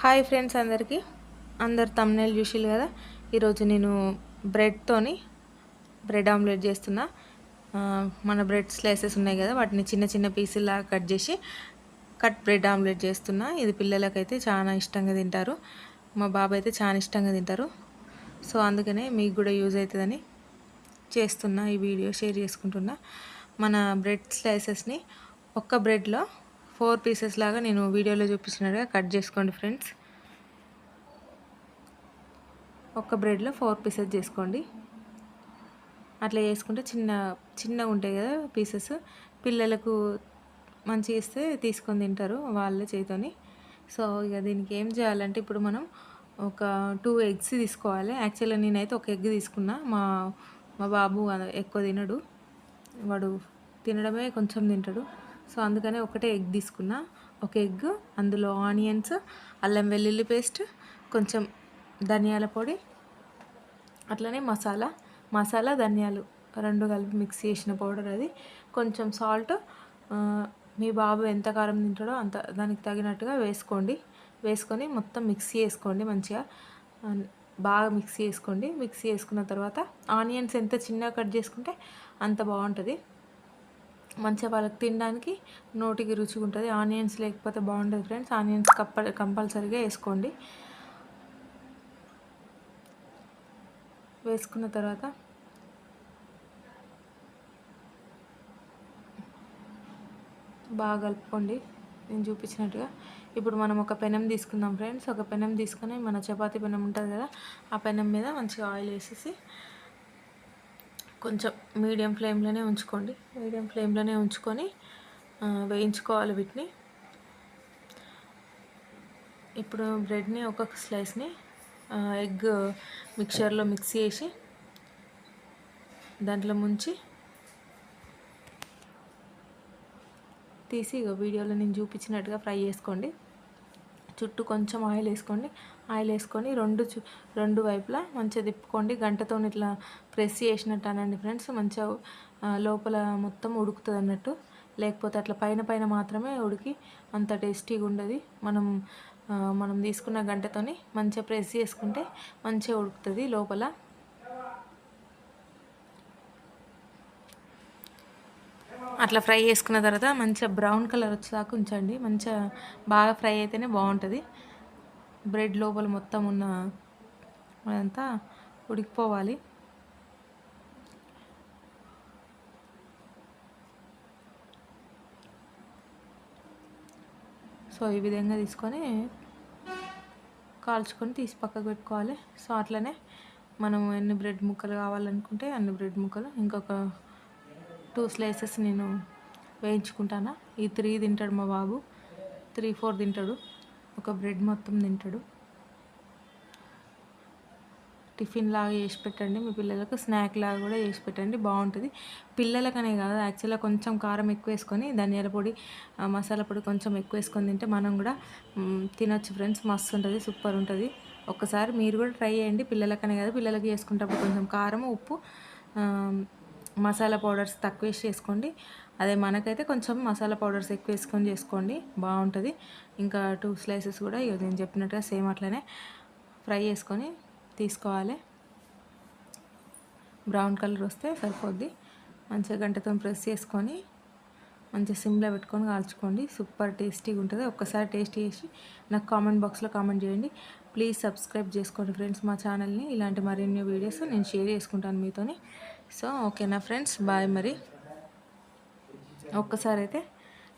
Hi friends అందరికీ. అందరు thumbnail చూసిర్రు కదా. ఈరోజు నేను బ్రెడ్ ఆమ్లెట్ చేస్తున్నా. మన బ్రెడ్ స్లైసెస్ ఉన్నాయి కదా, వాటిని చిన్న చిన్న పీసుల్లాగా కట్ చేసి బ్రెడ్ ఆమ్లెట్ చేస్తున్నా. ఇది పిల్లలకైతే చాలా ఇష్టంగా తింటారు. మా బాబు అయితే చాలా ఇష్టంగా తింటారు. సో అందుకనే మీకు కూడా యూజ్ అవుతుందని చేస్తున్నా. ఈ వీడియో షేర్ చేసుకుంటున్నా. మన బ్రెడ్ స్లైసెస్ని ఒక్క బ్రెడ్లో 4 పీసెస్ లాగా నేను వీడియోలో చూపించినట్టుగా కట్ చేసుకోండి ఫ్రెండ్స్. ఒక్క బ్రెడ్లో 4 పీసెస్ చేసుకోండి. అట్లా చేసుకుంటే చిన్నగా ఉంటాయి కదా పీసెస్, పిల్లలకు మంచిగా ఇస్తే తీసుకొని తింటారు వాళ్ళే చేతోని. సో ఇక దీనికి ఏం చేయాలంటే, ఇప్పుడు మనం ఒక 2 ఎగ్స్ తీసుకోవాలి. యాక్చువల్గా నేనైతే ఒక ఎగ్ తీసుకున్నా. మా బాబు ఎక్కువ తినడు, వాడు తినడమే కొంచెం తింటాడు. సో అందుకనే ఒకటే ఎగ్ తీసుకున్నా. ఒక ఎగ్, అందులో ఆనియన్స్, అల్లం వెల్లుల్లి పేస్ట్, కొంచెం ధనియాల పొడి, అట్లనే మసాలా ధనియాలు రెండు కలిపి మిక్స్ చేసిన పౌడర్ అది, కొంచెం సాల్ట్. మీ బాబు ఎంత కారం తింటాడో అంత దానికి తగినట్టుగా వేసుకొని మొత్తం మిక్స్ చేసుకోండి. మంచిగా బాగా మిక్స్ చేసుకోండి. మిక్స్ చేసుకున్న తర్వాత ఆనియన్స్ ఎంత చిన్నగా కట్ చేసుకుంటే అంత బాగుంటుంది. మంచిగా వాళ్ళకి తినడానికి నోటికి రుచిగా ఉంటుంది. ఆనియన్స్ లేకపోతే బాగుంటుంది ఫ్రెండ్స్. ఆనియన్స్ కంపల్సరీగా వేసుకోండి. వేసుకున్న తర్వాత బాగా కలుపుకోండి నేను చూపించినట్టుగా. ఇప్పుడు మనం ఒక పెనం తీసుకుందాం ఫ్రెండ్స్. ఒక పెనం తీసుకొని, మన చపాతీ పెనం ఉంటుంది కదా, ఆ పెనం మీద మంచిగా ఆయిల్ వేసేసి కొంచెం మీడియం ఫ్లేమ్లోనే ఉంచుకొని వేయించుకోవాలి వీటిని. ఇప్పుడు బ్రెడ్ని ఒక్కొక్క స్లైస్ని ఎగ్ మిక్చర్లో మిక్స్ చేసి దాంట్లో ముంచి తీసి వీడియోలో నేను చూపించినట్టుగా ఫ్రై చేసుకోండి. చుట్టూ కొంచెం ఆయిల్ వేసుకొని రెండు వైపులా మంచిగా తిప్పుకోండి. గంటతో ఇట్లా ప్రెస్ చేసినట్టు అనండి ఫ్రెండ్స్. మంచిగా లోపల మొత్తం ఉడుకుతుంది అన్నట్టు. లేకపోతే అట్లా పైన మాత్రమే ఉడికి అంత టేస్టీగా ఉండదు. మనం తీసుకున్న గంటతోని మంచిగా ప్రెస్ చేసుకుంటే మంచిగా ఉడుకుతుంది లోపల. అట్లా ఫ్రై చేసుకున్న తర్వాత మంచిగా బ్రౌన్ కలర్ వచ్చేదాకా ఉంచండి. మంచిగా బాగా ఫ్రై అయితేనే బాగుంటుంది. బ్రెడ్ లోపల మొత్తం ఉన్న అదంతా ఉడికిపోవాలి. సో ఈ విధంగా తీసుకొని కాల్చుకొని తీసి పక్కకు పెట్టుకోవాలి. సో అట్లనే మనం ఎన్ని బ్రెడ్ ముక్కలు కావాలనుకుంటే అన్ని బ్రెడ్ ముక్కలు, ఇంకొక 2 స్లైసెస్ నేను వేయించుకుంటాను. ఈ 3 తింటాడు మా బాబు, 3-4 తింటాడు. ఒక బ్రెడ్ మొత్తం తింటాడు. టిఫిన్ లాగా చేసి పెట్టండి మీ పిల్లలకు, స్నాక్ లాగా కూడా చేసి పెట్టండి, బాగుంటుంది. పిల్లలకనే కాదు, యాక్చువల్గా కొంచెం కారం ఎక్కువ వేసుకొని, ధనియాల పొడి, మసాలా పొడి కొంచెం ఎక్కువ వేసుకొని తింటే మనం కూడా తినొచ్చు ఫ్రెండ్స్. మస్తు ఉంటుంది, సూపర్ ఉంటుంది. ఒక్కసారి మీరు కూడా ట్రై చేయండి. పిల్లలకనే కాదు, పిల్లలకి చేసుకుంటప్పుడు కొంచెం కారం, ఉప్పు, మసాలా పౌడర్స్ తక్కువ వేసి చేసుకోండి. అదే మనకైతే కొంచెం మసాలా పౌడర్స్ ఎక్కువ వేసుకొని చేసుకోండి, బాగుంటుంది. ఇంకా 2 స్లైసెస్ కూడా నేను చెప్పినట్టుగా సేమ్ అట్లనే ఫ్రై చేసుకొని తీసుకోవాలి. బ్రౌన్ కలర్ వస్తే సరిపోద్ది. మంచిగా గంటతో ప్రెస్ చేసుకొని మంచిగా సిమ్లో పెట్టుకొని కాల్చుకోండి. సూపర్ టేస్టీగా ఉంటుంది. ఒక్కసారి టేస్ట్ చేసి నాకు కామెంట్ బాక్స్లో కామెంట్ చేయండి. ప్లీజ్ సబ్స్క్రైబ్ చేసుకోండి ఫ్రెండ్స్ మా ఛానల్ని. ఇలాంటి మరిన్ని వీడియోస్ నేను షేర్ చేసుకుంటాను మీతోని. సో ఓకేనా ఫ్రెండ్స్, బాయ్. మరి ఒక్కసారి అయితే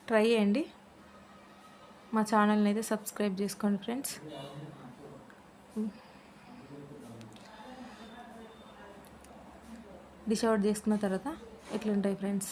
ట్రై చేయండి. మా ఛానల్ని అయితే సబ్స్క్రైబ్ చేసుకోండి ఫ్రెండ్స్. డిష్ అవుట్ చేసుకున్న తర్వాత ఎట్లుంటాయి ఫ్రెండ్స్.